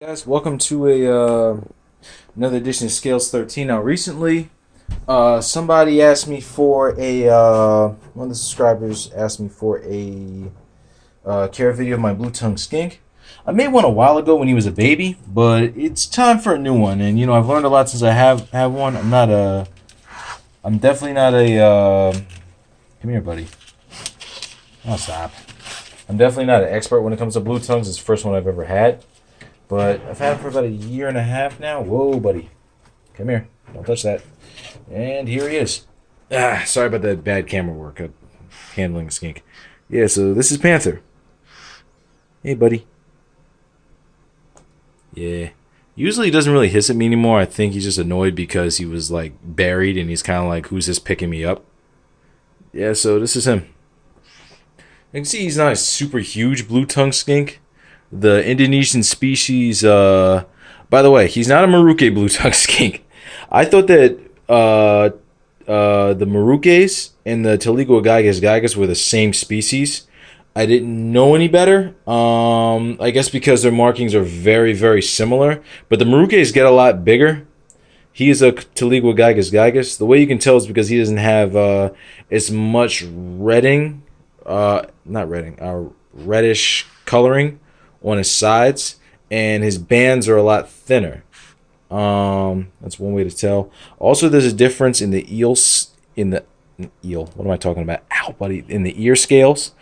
Guys, welcome to a another edition of Scales 13. Now, recently, somebody asked me for one of the subscribers asked me for a care video of my blue tongue skink. I made one a while ago when he was a baby, but it's time for a new one. And I've learned a lot since I have one. I'm definitely not a. Come here, buddy. Oh, stop. I'm definitely not an expert when it comes to blue tongues. It's the first one I've ever had. But I've had it for about a year and a half now. Whoa, buddy. Come here. Don't touch that. And here he is. Sorry about that bad camera work. Handling a skink. Yeah, so this is Panther. Hey, buddy. Yeah. Usually he doesn't really hiss at me anymore. I think he's just annoyed because he was, buried and he's kind of like, who's this picking me up? Yeah, so this is him. You can see he's not a super huge blue tongue skink. The Indonesian species, by the way, he's not a Maruke blue tongue skink. I thought that the Marukes and the tiliqua gigas were the same species. I didn't know any better. I guess because their markings are very, very similar. But the Marukes get a lot bigger. He is a tiliqua gigas. The way you can tell is because he doesn't have as much reddish coloring on his sides, and his bands are a lot thinner. That's one way to tell. Also, there's a difference in the eel. What am I talking about? Ow, buddy! In the ear scales,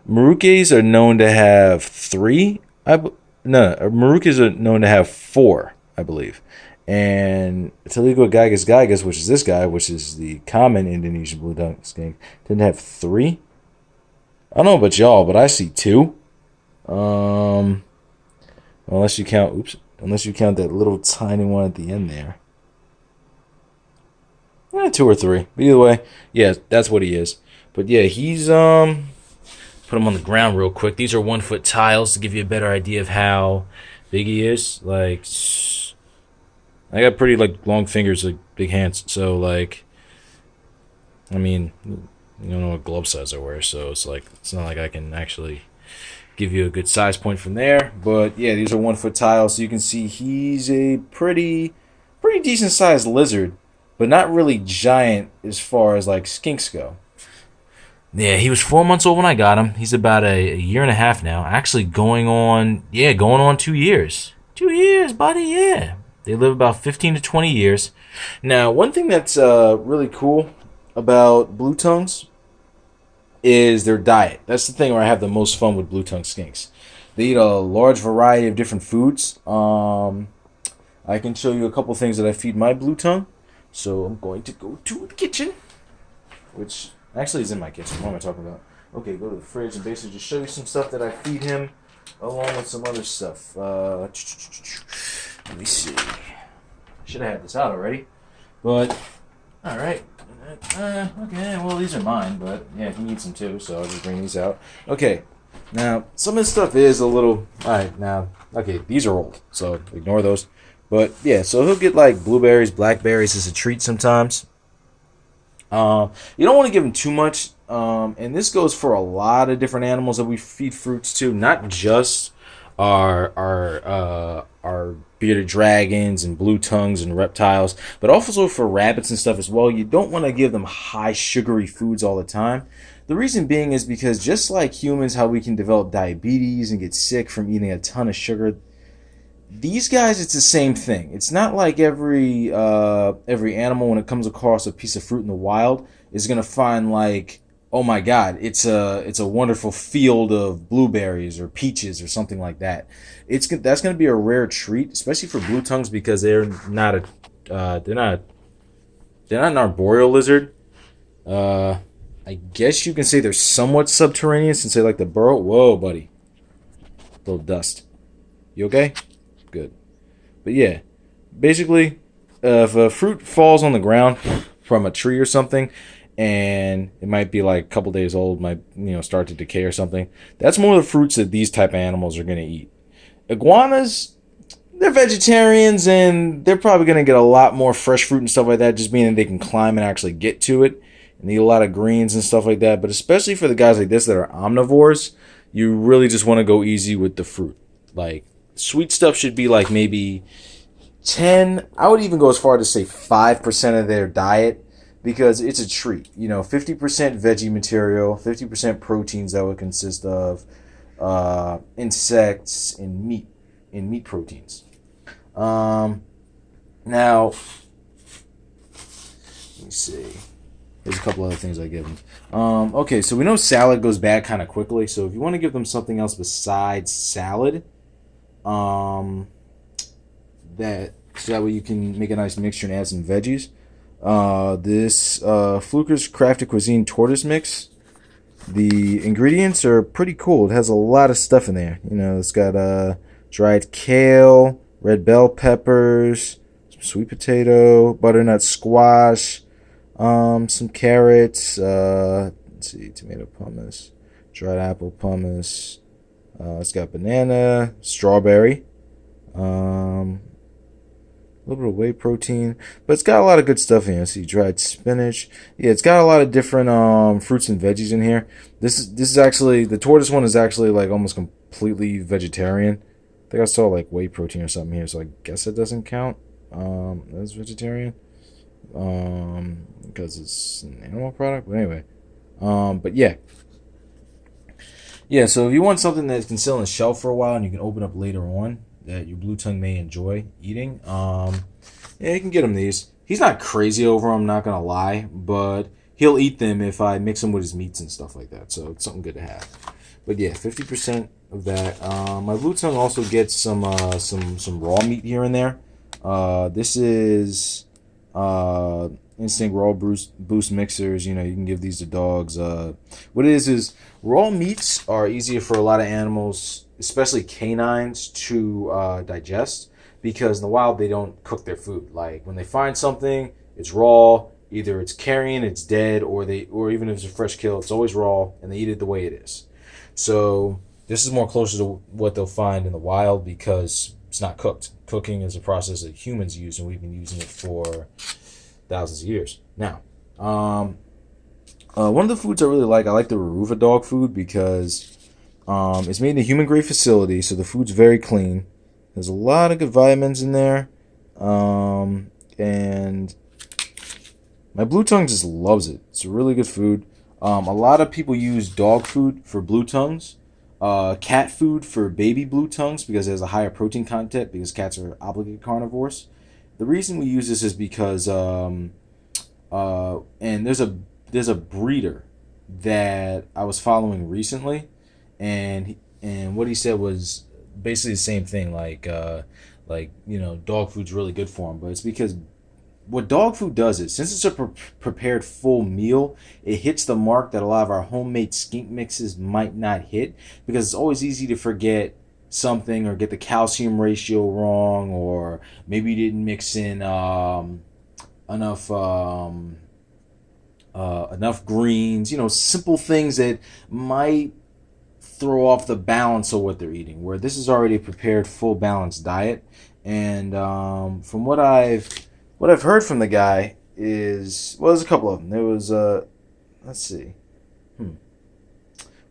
Marukes are known to have three. Marukes are known to have four, I believe. And tiliqua gigas, which is this guy, which is the common Indonesian blue tongue skink, didn't have three. I don't know about y'all, but I see two. Unless you count that little tiny one at the end there. Two or three. But either way, yeah, that's what he is. But yeah, he's put him on the ground real quick. These are 1 foot tiles to give you a better idea of how big he is. I got pretty long fingers, big hands. So I mean, you don't know what glove size I wear, so it's not like I can actually give you a good size point from there. But yeah, these are 1 foot tiles, so you can see he's a pretty decent sized lizard, but not really giant as far as skinks go. Yeah, he was 4 months old when I got him. He's about a year and a half now. Actually going on 2 years. 2 years, buddy, yeah. They live about 15 to 20 years. Now, one thing that's really cool about blue tongues is their diet. That's the thing where I have the most fun with blue tongue skinks. They eat a large variety of different foods. I can show you a couple things that I feed my blue tongue. So I'm going to go to the kitchen, which actually is in my kitchen. What am I talking about? Okay, go to the fridge and basically just show you some stuff that I feed him along with some other stuff. Let me see. Should have had this out already. But, alright. Okay, well, these are mine, but yeah, he needs them too, so I'll just bring these out. Okay, now, some of this stuff is a little. Alright, now, okay, these are old, so ignore those. But yeah, so he'll get blueberries, blackberries as a treat sometimes. You don't want to give him too much, and this goes for a lot of different animals that we feed fruits to, not just our bearded dragons and blue tongues and reptiles, but also for rabbits and stuff as well. You don't want to give them high sugary foods all the time. The reason being is because just like humans, how we can develop diabetes and get sick from eating a ton of sugar, these guys, it's the same thing. It's not like every animal, when it comes across a piece of fruit in the wild, is gonna find oh my god, it's a wonderful field of blueberries or peaches or something like that. That's gonna be a rare treat, especially for blue tongues, because they're not an arboreal lizard. I guess you can say they're somewhat subterranean since they like to burrow. Whoa, buddy, little dust. You okay? Good. But yeah, basically, if a fruit falls on the ground from a tree or something, and it might be a couple days old, might start to decay or something, that's more of the fruits that these type of animals are going to eat. Iguanas, they're vegetarians, and they're probably going to get a lot more fresh fruit and stuff like that, just meaning they can climb and actually get to it, and eat a lot of greens and stuff like that. But especially for the guys like this that are omnivores, you really just want to go easy with the fruit. sweet stuff should be like maybe 10. I would even go as far to say 5% of their diet, because it's a treat. 50% veggie material, 50% proteins that would consist of insects and meat proteins. Now, let me see. There's a couple other things I give them. Okay, so we know salad goes bad kind of quickly. So if you want to give them something else besides salad, so that way you can make a nice mixture and add some veggies. This Flukish Crafted Cuisine Tortoise mix. The ingredients are pretty cool. It has a lot of stuff in there. It's got dried kale, red bell peppers, some sweet potato, butternut squash, some carrots, let's see, tomato pumice, dried apple pumice. It's got banana, strawberry, a little bit of whey protein, but it's got a lot of good stuff in here. See, dried spinach. Yeah, it's got a lot of different fruits and veggies in here. This is actually, the tortoise one is actually like almost completely vegetarian. I think I saw like whey protein or something here, so I guess it doesn't count as vegetarian because it's an animal product. But anyway, but yeah. So if you want something that can sit on the shelf for a while and you can open up later on, that your blue tongue may enjoy eating, you can get him these. He's not crazy over them, I'm not gonna lie, but he'll eat them if I mix them with his meats and stuff like that. So it's something good to have. But yeah, 50% of that. My blue tongue also gets some raw meat here and there. This is Instinct Raw Boost mixers. You can give these to dogs. What it is raw meats are easier for a lot of animals, especially canines, to digest, because in the wild they don't cook their food. Like when they find something, it's raw. Either it's carrion, it's dead, or even if it's a fresh kill, it's always raw, and they eat it the way it is. So this is more closer to what they'll find in the wild because it's not cooked. Cooking is a process that humans use, and we've been using it for thousands of years. Now, one of the foods I really like the Ruruva dog food because it's made in a human-grade facility, so the food's very clean. There's a lot of good vitamins in there, and my blue tongue just loves it. It's a really good food. A lot of people use dog food for blue tongues, cat food for baby blue tongues because it has a higher protein content because cats are obligate carnivores. The reason we use this is because and there's a breeder that I was following recently, and what he said was basically the same thing, like dog food's really good for him, but it's because what dog food does is, since it's a prepared full meal, it hits the mark that a lot of our homemade skink mixes might not hit, because it's always easy to forget something or get the calcium ratio wrong, or maybe you didn't mix in enough greens, simple things that might throw off the balance of what they're eating, where this is already a prepared full balanced diet. And from what I've heard from the guy is, well, there's a couple of them. There was let's see.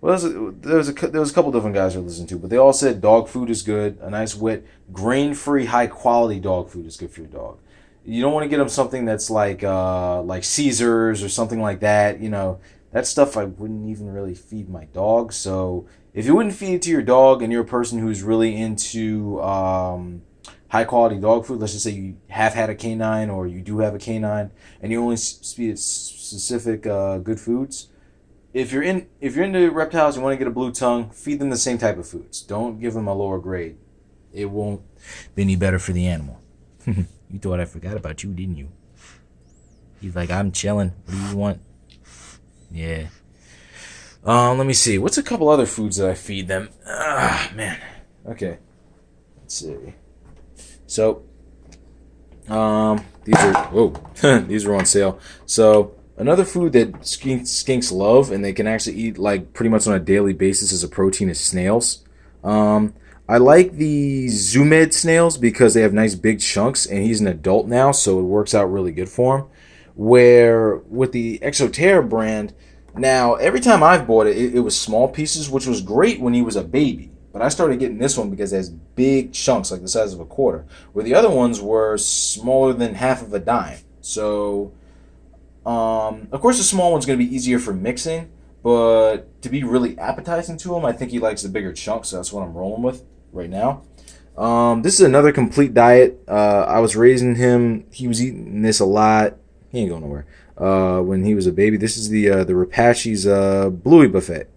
Well, there was a couple different guys I listened to, but they all said dog food is good. A nice wet, grain-free, high-quality dog food is good for your dog. You don't want to get them something that's like Caesars or something like that. That stuff I wouldn't even really feed my dog. So if you wouldn't feed it to your dog and you're a person who's really into high-quality dog food, let's just say you have had a canine or you do have a canine and you only feed it specific good foods, if you're into reptiles, you want to get a blue tongue, feed them the same type of foods. Don't give them a lower grade. It won't be any better for the animal. You thought I forgot about you, didn't you? He's like, I'm chilling. What do you want? Yeah. Let me see. What's a couple other foods that I feed them? Man. Okay. Let's see. So, these are on sale. So, another food that skinks love and they can actually eat like pretty much on a daily basis as a protein is snails. I like the Zoomed snails because they have nice big chunks, and he's an adult now, so it works out really good for him. Where with the Exoterra brand, now every time I've bought it, it was small pieces, which was great when he was a baby. But I started getting this one because it has big chunks, like the size of a quarter, where the other ones were smaller than half of a dime. So, of course, the small one's going to be easier for mixing, but to be really appetizing to him, I think he likes the bigger chunks, so that's what I'm rolling with right now. This is another complete diet. I was raising him. He was eating this a lot. He ain't going nowhere. When he was a baby. This is the Rapashi's Bluey Buffet.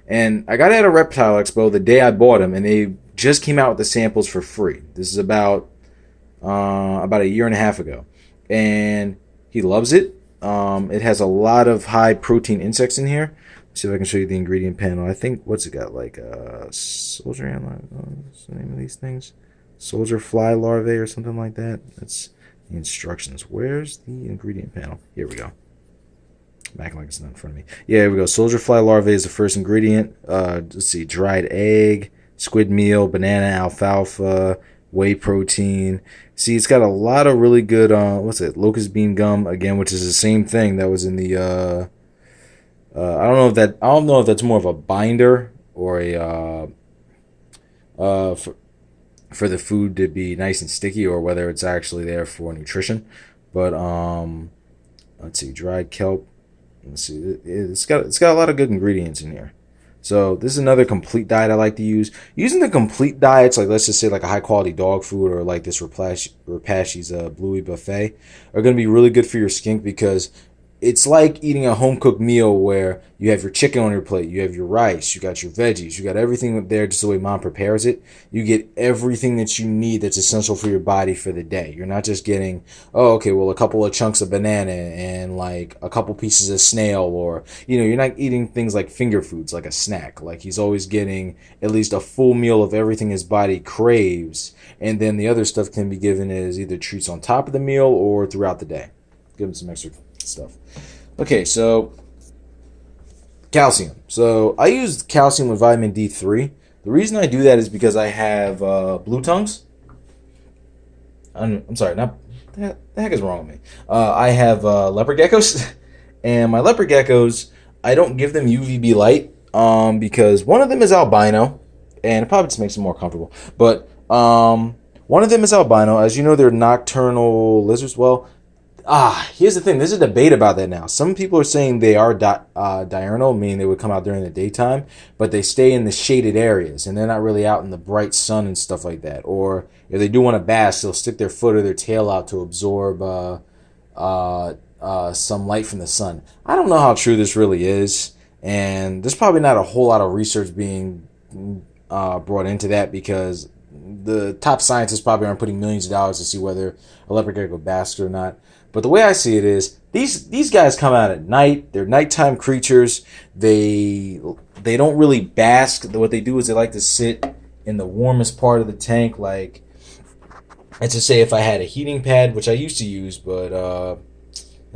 And I got it at a Reptile Expo the day I bought him, and they just came out with the samples for free. This is about a year and a half ago. And he loves it. It has a lot of high protein insects in here. Let's see if I can show you the ingredient panel. I think, what's it got? Like soldier ant, what's the name of these things? Soldier fly larvae or something like that. That's the instructions. Where's the ingredient panel? Here we go. I'm acting like it's not in front of me. Yeah, here we go. Soldier fly larvae is the first ingredient. Let's see. Dried egg, squid meal, banana, alfalfa, whey protein. See, it's got a lot of really good, what's it? Locust bean gum, again, which is the same thing that was in the, I don't know if that's more of a binder or a, for the food to be nice and sticky, or whether it's actually there for nutrition. But, let's see. Dried kelp. Let's see, it's got a lot of good ingredients in here. So this is another complete diet I like to use. Using the complete diets, like let's just say like a high quality dog food or like this Rapashi's Bluey Buffet, are going to be really good for your skink, because it's like eating a home cooked meal where you have your chicken on your plate, you have your rice, you got your veggies, you got everything there just the way mom prepares it. You get everything that you need that's essential for your body for the day. You're not just getting, oh, okay, well, a couple of chunks of banana and like a couple pieces of snail, or, you're not eating things like finger foods, like a snack. Like he's always getting at least a full meal of everything his body craves. And then the other stuff can be given as either treats on top of the meal or throughout the day. Give him some extra stuff. Okay, so calcium. So I use calcium with vitamin D3. The reason I do that is because I have blue tongues. I'm sorry, not the heck is wrong with me. I have leopard geckos, and my leopard geckos, I don't give them UVB light because one of them is albino, and it probably just makes them more comfortable. But one of them is albino. As you know, they're nocturnal lizards. Well, here's the thing. There's a debate about that now. Some people are saying they are diurnal, meaning they would come out during the daytime, but they stay in the shaded areas, and they're not really out in the bright sun and stuff like that. Or if they do want to bask, they'll stick their foot or their tail out to absorb some light from the sun. I don't know how true this really is, and there's probably not a whole lot of research being brought into that, because the top scientists probably aren't putting millions of dollars to see whether a leopard gecko basks or not. But the way I see it is, these guys come out at night. They're nighttime creatures. They don't really bask. What they do is they like to sit in the warmest part of the tank. Like, let's just say if I had a heating pad, which I used to use, but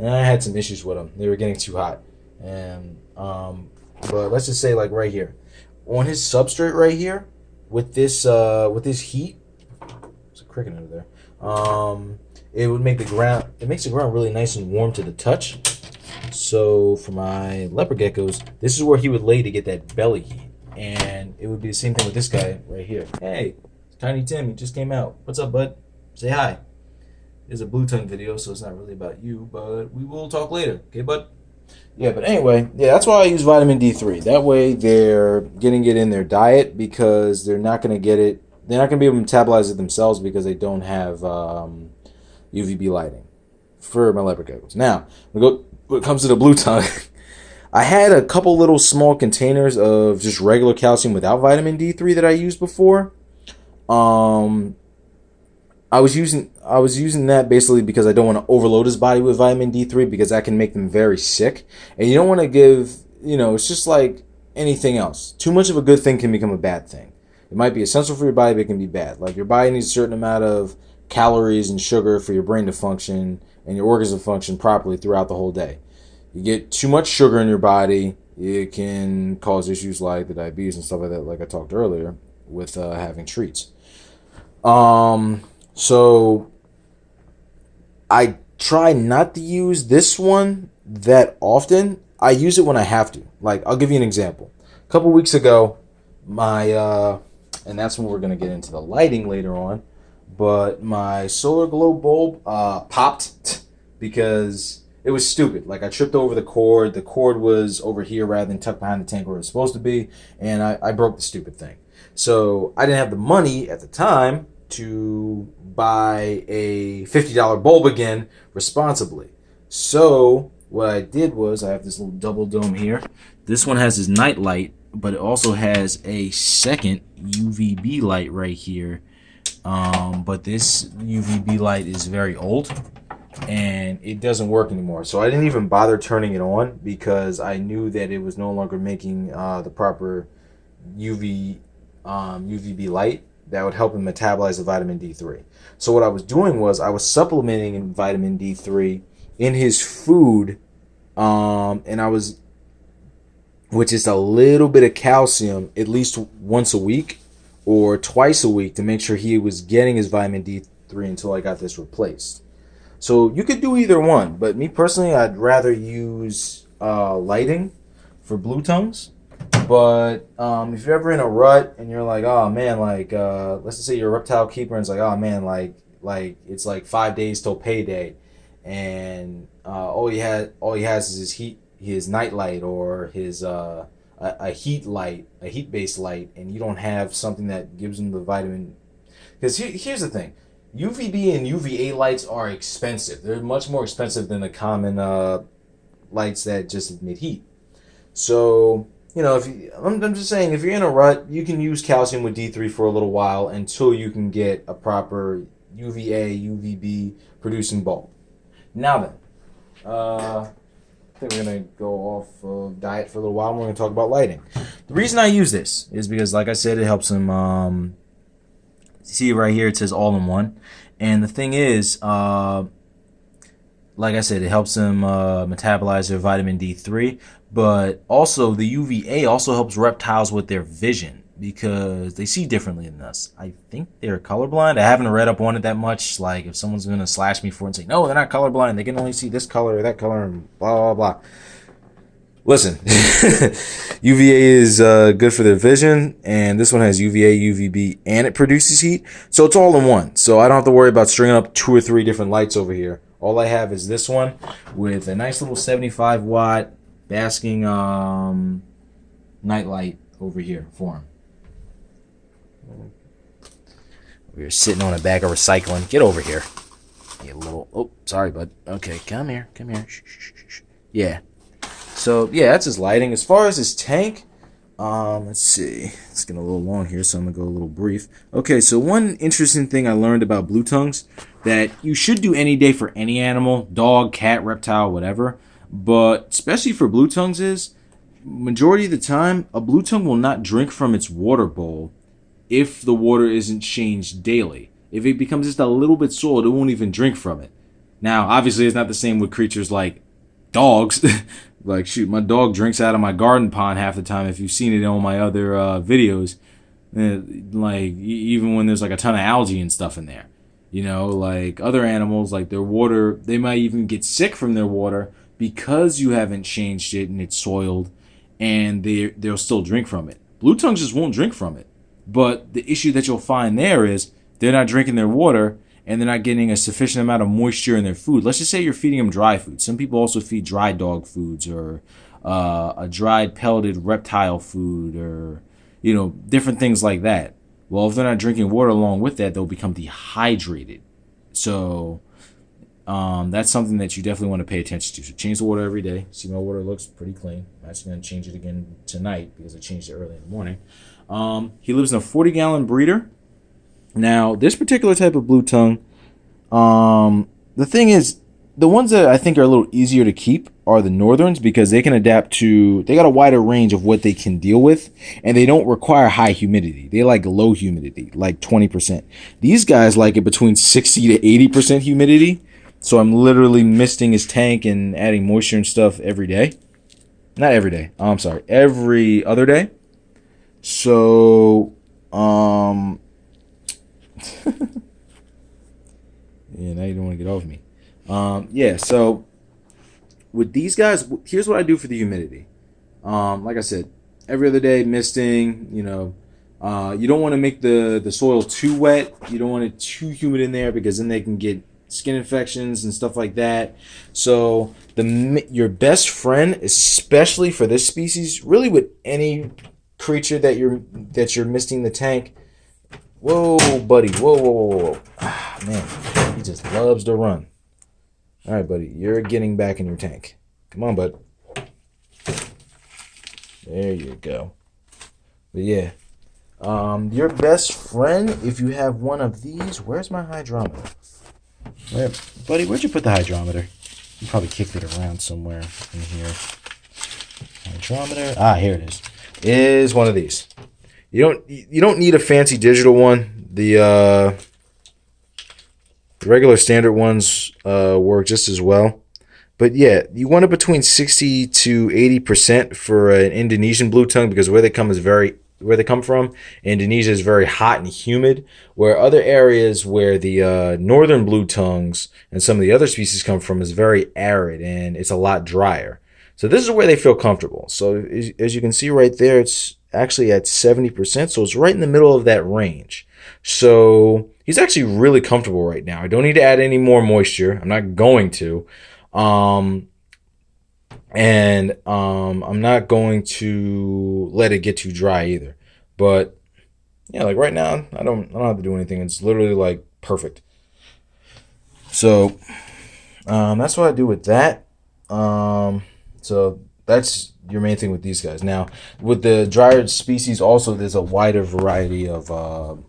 I had some issues with them. They were getting too hot. And but let's just say like right here, on his substrate right here, with this heat, there's a cricket over there. It would make the ground. It makes the ground really nice and warm to the touch. So for my leopard geckos, this is where he would lay to get that belly heat, and it would be the same thing with this guy right here. Hey, Tiny Tim, he just came out. What's up, bud? Say hi. There's a blue tongue video, so it's not really about you, but we will talk later. Okay, bud? Yeah, but anyway, that's why I use vitamin D3. That way they're getting it in their diet, because they're not going to get it. They're not going to be able to metabolize it themselves because they don't have UVB lighting for my leopard geckos. Now, when it comes to the blue tongue, I had a couple little small containers of just regular calcium without vitamin D3 that I used before. I was using that basically because I don't want to overload his body with vitamin D3, because that can make them very sick. And you don't want to give, it's just like anything else. Too much of a good thing can become a bad thing. It might be essential for your body, but it can be bad. Like, your body needs a certain amount of calories and sugar for your brain to function and your organs to function properly throughout the whole day. You get too much sugar in your body, it can cause issues like the diabetes and stuff like that, like I talked earlier, with having treats. So I try not to use this one that often. I use it when I have to. Like, I'll give you an example. A couple weeks ago, my and that's when we're going to get into the lighting later on. But my solar glow bulb popped because it was stupid. Like, I tripped over the cord. The cord was over here rather than tucked behind the tank where it was supposed to be, and I broke the stupid thing. So I didn't have the money at the time to buy a $50 bulb again responsibly. So what I did was, I have this little double dome here. This one has this night light, but it also has a second UVB light right here. But this UVB light is very old and it doesn't work anymore. So I didn't even bother turning it on because I knew that it was no longer making the proper UVB light that would help him metabolize the vitamin D3. So what I was doing was I was supplementing in vitamin D3 in his food, and I was with just a little bit of calcium at least once a week or twice a week to make sure he was getting his vitamin D3 until I got this replaced. So you could do either one, but me personally, I'd rather use lighting for blue tongues. But if you're ever in a rut and you're like, oh man, like let's just say you're a reptile keeper and it's like, oh man, like it's like 5 days till payday, and all he has is his night light or his a heat light, a heat based light, and you don't have something that gives him the vitamin. Because here's the thing, UVB and UVA lights are expensive. They're much more expensive than the common lights that just emit heat. So, you know, I'm just saying, if you're in a rut, you can use calcium with D3 for a little while until you can get a proper UVA, UVB producing bulb. Now then, I think we're going to go off of diet for a little while and we're going to talk about lighting. The reason I use this is because, like I said, it helps him, see right here, it says all-in-one. And the thing is, like I said, it helps them metabolize their vitamin D3, but also the UVA also helps reptiles with their vision because they see differently than us. I think they're colorblind. I haven't read up on it that much. Like, if someone's going to slash me for it and say, no, they're not colorblind, they can only see this color or that color and blah, blah, blah. Listen, UVA is good for their vision, and this one has UVA, UVB, and it produces heat. So it's all in one. So I don't have to worry about stringing up 2 or 3 different lights over here. All I have is this one with a nice little 75 watt basking night light over here for him. We're sitting on a bag of recycling. Get over here. You little, oh, sorry, bud. Okay, come here. Shh, shh, shh, shh. Yeah. So, yeah, that's his lighting. As far as his tank, let's see. It's getting a little long here, so I'm going to go a little brief. Okay, so one interesting thing I learned about blue tongues that you should do any day for any animal, dog, cat, reptile, whatever, but especially for blue tongues is, majority of the time, a blue tongue will not drink from its water bowl if the water isn't changed daily. If it becomes just a little bit soiled, it won't even drink from it. Now, obviously, it's not the same with creatures like dogs. Like, shoot, my dog drinks out of my garden pond half the time. If you've seen it on my other videos, like, even when there's like a ton of algae and stuff in there, you know, like other animals, like their water, they might even get sick from their water because you haven't changed it and it's soiled, and they'll still drink from it. Blue tongues just won't drink from it. But the issue that you'll find there is they're not drinking their water and they're not getting a sufficient amount of moisture in their food. Let's just say you're feeding them dry food. Some people also feed dry dog foods or a dried pelleted reptile food or, you know, different things like that. Well, if they're not drinking water along with that, they'll become dehydrated. So that's something that you definitely want to pay attention to. So change the water every day. See, my water looks pretty clean. I'm actually going to change it again tonight because I changed it early in the morning. He lives in a 40-gallon breeder. Now, this particular type of blue tongue, the thing is, the ones that I think are a little easier to keep are the northerns because they can adapt to, they got a wider range of what they can deal with, and they don't require high humidity. They like low humidity, like 20%. These guys like it between 60 to 80% humidity, so I'm literally misting his tank and adding moisture and stuff every day. Not every day, I'm sorry, every other day. So, yeah, now you don't want to get off me. Yeah, so with these guys, here's what I do for the humidity. Like I said, every other day misting, you know, You don't want to make the soil too wet. You don't want it too humid in there because then they can get skin infections and stuff like that. So your best friend, especially for this species, really with any creature that you're misting the tank. Whoa, buddy. Whoa. Ah, man, he just loves to run. All right, buddy, you're getting back in your tank. Come on, bud. There you go. But yeah, your best friend, if you have one of these, where's my hydrometer? Buddy, where'd you put the hydrometer? You probably kicked it around somewhere in here. Hydrometer. Ah, here it is one of these. You don't need a fancy digital one. The regular standard ones work just as well. But yeah, you want it between 60 to 80% for an Indonesian blue tongue because where they come from, Indonesia is very hot and humid. Where other areas where the northern blue tongues and some of the other species come from is very arid and it's a lot drier. So this is where they feel comfortable. So as you can see right there, it's actually at 70%. So it's right in the middle of that range. So he's actually really comfortable right now. I don't need to add any more moisture. I'm not going to. I'm not going to let it get too dry either. But yeah, like right now, I don't have to do anything. It's literally like perfect. So that's what I do with that. So that's your main thing with these guys. Now, with the drier species, also there's a wider variety of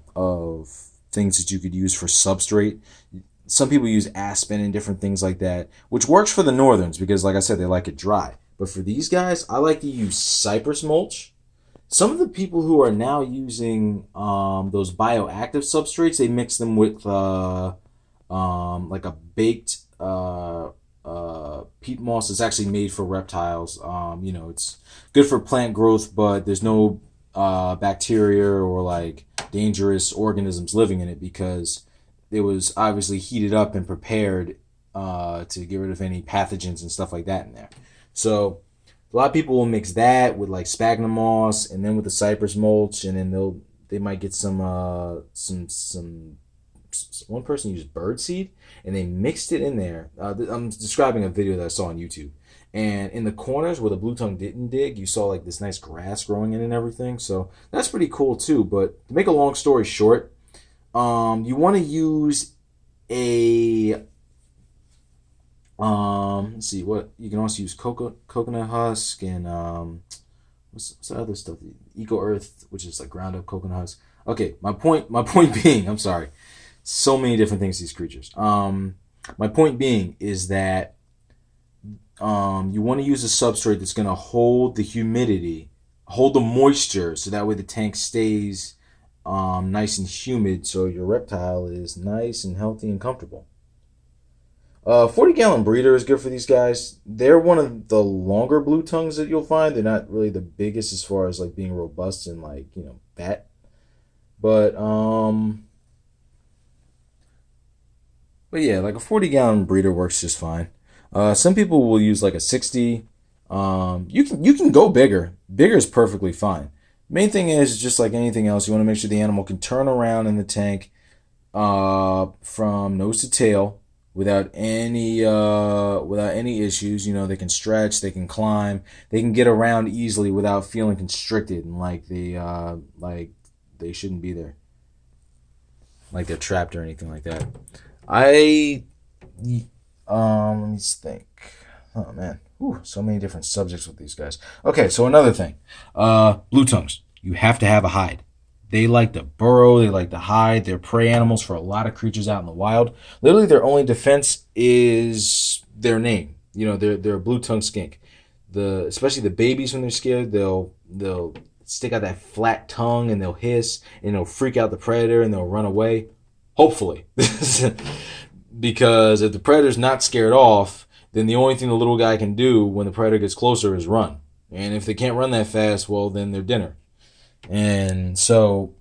things that you could use for substrate. Some people use aspen and different things like that, which works for the northerns because, like I said, they like it dry. But for these guys, I like to use cypress mulch. Some of the people who are now using those bioactive substrates, they mix them with like a baked peat moss. It's actually made for reptiles. It's good for plant growth, but there's no bacteria or like dangerous organisms living in it because it was obviously heated up and prepared to get rid of any pathogens and stuff like that in there. So a lot of people will mix that with like sphagnum moss and then with the cypress mulch, and then they might get some one person used bird seed and they mixed it in there. I'm describing a video that I saw on YouTube. And in the corners where the blue tongue didn't dig, you saw like this nice grass growing in and everything. So that's pretty cool too. But to make a long story short, you want to use a let's see, what you can also use coconut husk and what's the other stuff? Eco Earth, which is like ground up coconut husk. Okay, my point being, I'm sorry, so many different things these creatures. My point being is that you want to use a substrate that's going to hold the humidity, hold the moisture, so that way the tank stays nice and humid, so your reptile is nice and healthy and comfortable. 40-gallon breeder is good for these guys. They're one of the longer blue tongues that you'll find. They're not really the biggest as far as like being robust and like, fat. But yeah, like a 40-gallon breeder works just fine. Some people will use like a 60. You can go bigger. Bigger is perfectly fine. Main thing is just like anything else, you want to make sure the animal can turn around in the tank from nose to tail without any issues. They can stretch, they can climb, they can get around easily without feeling constricted and like they shouldn't be there, like they're trapped or anything like that. Let me think. Oh man, so many different subjects with these guys. Okay, so another thing, blue tongues. You have to have a hide. They like to burrow. They like to hide. They're prey animals for a lot of creatures out in the wild. Literally, their only defense is their name. They're a blue tongue skink. Especially the babies, when they're scared, they'll stick out that flat tongue and they'll hiss and they'll freak out the predator and they'll run away. Hopefully. Because if the predator's not scared off, then the only thing the little guy can do when the predator gets closer is run. And if they can't run that fast, well, then they're dinner. And so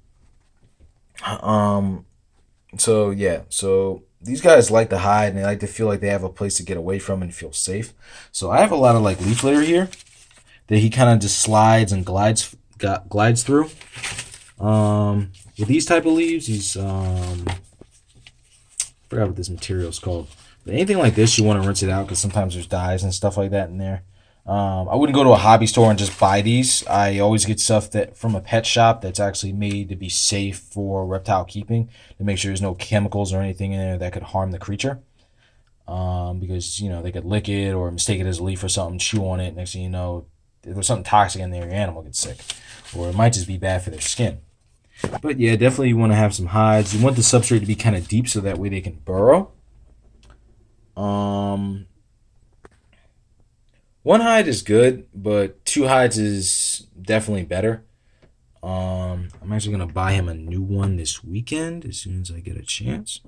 these guys like to hide and they like to feel like they have a place to get away from and feel safe. So I have a lot of like leaf litter here that he kind of just slides and glides through. With these type of leaves, these forgot what this material is called. But anything like this, you want to rinse it out because sometimes there's dyes and stuff like that in there. I wouldn't go to a hobby store and just buy these. I always get stuff that from a pet shop that's actually made to be safe for reptile keeping to make sure there's no chemicals or anything in there that could harm the creature. Because you know they could lick it or mistake it as a leaf or something, chew on it. Next thing you know, if there's something toxic in there, your animal gets sick, or it might just be bad for their skin. But yeah, definitely you want to have some hides. You want the substrate to be kind of deep so that way they can burrow. One hide is good, but two hides is definitely better. I'm actually gonna buy him a new one this weekend as soon as I get a chance.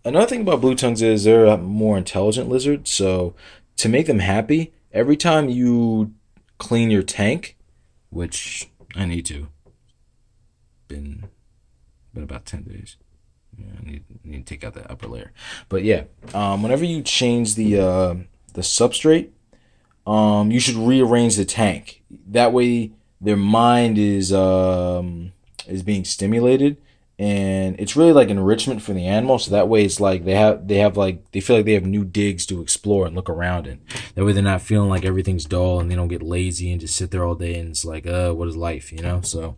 Another thing about blue tongues is they're a more intelligent lizard. So to make them happy, every time you clean your tank, which I need to, been about 10 days. Yeah, I need to take out that upper layer. But yeah, whenever you change the substrate, you should rearrange the tank. That way, their mind is being stimulated, and it's really like enrichment for the animal. So that way, it's like they feel like they have new digs to explore and look around in. That way, they're not feeling like everything's dull, and they don't get lazy and just sit there all day and it's like, what is life, you know? So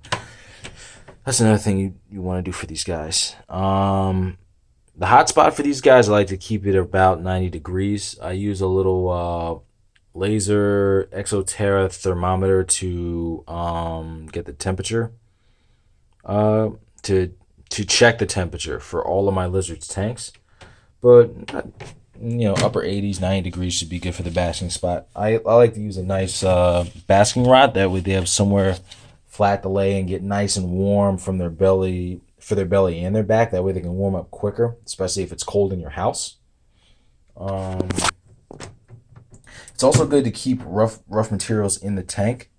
that's another thing you want to do for these guys. The hot spot for these guys, I like to keep it about 90 degrees. I use a little laser exoterra thermometer to get the temperature, to check the temperature for all of my lizards' tanks. But upper 80s, 90 degrees should be good for the basking spot. I like to use a nice basking rod. That way they have somewhere flat to lay and get nice and warm from their belly, for their belly and their back. That way they can warm up quicker, especially if it's cold in your house. It's also good to keep rough materials in the tank.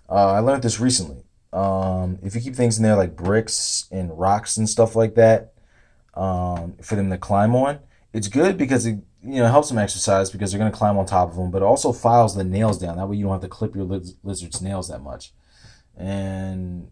I learned this recently. If you keep things in there like bricks and rocks and stuff like that, for them to climb on, it's good because it helps them exercise because they're going to climb on top of them, but it also files the nails down. That way you don't have to clip your lizard's nails that much. And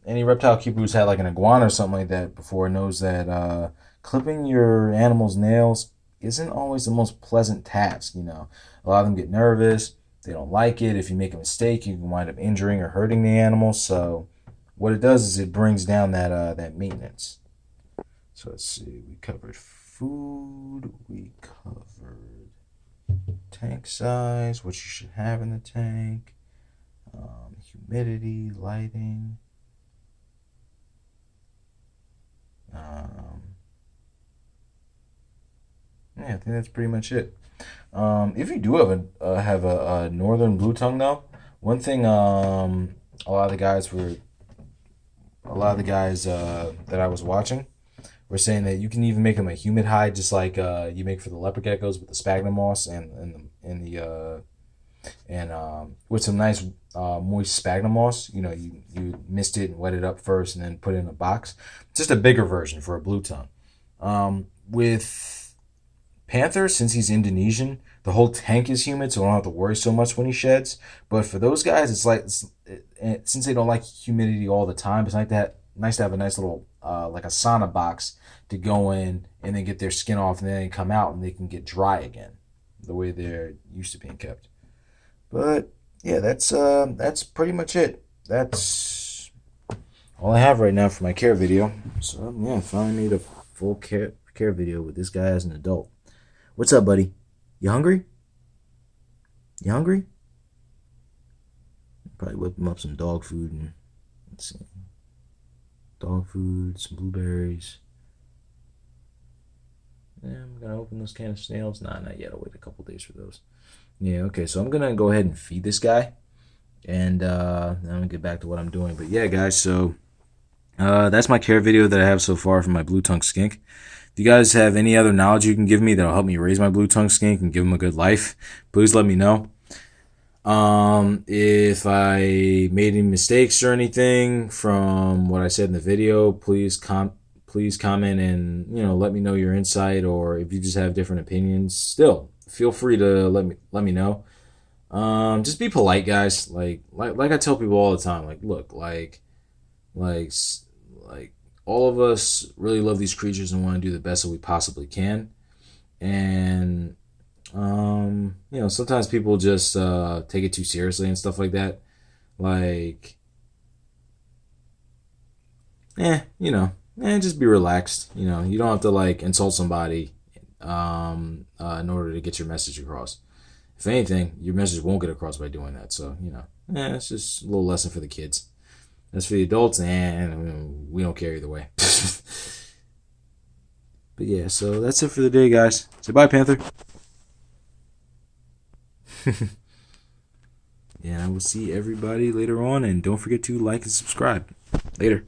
any reptile keeper who's had like an iguana or something like that before knows that clipping your animal's nails isn't always the most pleasant task. A lot of them get nervous. They don't like it. If you make a mistake, you can wind up injuring or hurting the animal. So what it does is it brings down that maintenance. So let's see. We covered food. We covered tank size, what you should have in the tank. Humidity, lighting. Yeah, I think that's pretty much it. If you do have a northern blue tongue though, one thing a lot of the guys that I was watching were saying that you can even make them a humid hide, just like you make for the leopard geckos with the sphagnum moss and with some nice moist sphagnum moss. You mist it and wet it up first, and then put it in a box. Just a bigger version for a blue tongue. With Panther, since he's Indonesian, the whole tank is humid, so I don't have to worry so much when he sheds. But for those guys, since they don't like humidity all the time, it's nice to have a nice little like a sauna box to go in and then get their skin off, and then they come out and they can get dry again, the way they're used to being kept. But yeah, that's pretty much it. That's all I have right now for my care video. So yeah, I finally made a full care video with this guy as an adult. What's up, buddy? You hungry? You hungry? Probably whip him up some dog food and let's see. Dog food, some blueberries. Yeah, I'm gonna open those can of snails. Nah, not yet. I'll wait a couple days for those. Yeah, okay, so I'm gonna go ahead and feed this guy, and then I'm gonna get back to what I'm doing. But yeah, guys, so that's my care video that I have so far for my blue tongue skink. If you guys have any other knowledge you can give me that'll help me raise my blue tongue skink and give him a good life, please let me know. If I made any mistakes or anything from what I said in the video, please comment and let me know your insight, or if you just have different opinions, still feel free to let me know. Just be polite, guys. Like I tell people all the time. Like, look, like, like all of us really love these creatures and want to do the best that we possibly can. And sometimes people just take it too seriously and stuff like that. Like, just be relaxed. You don't have to like insult somebody in order to get your message across. If anything, your message won't get across by doing that. So, it's just a little lesson for the kids. As for the adults, we don't care either way. But yeah, so that's it for the day, guys. Say bye, Panther. Yeah, I will see everybody later on, and don't forget to like and subscribe. Later.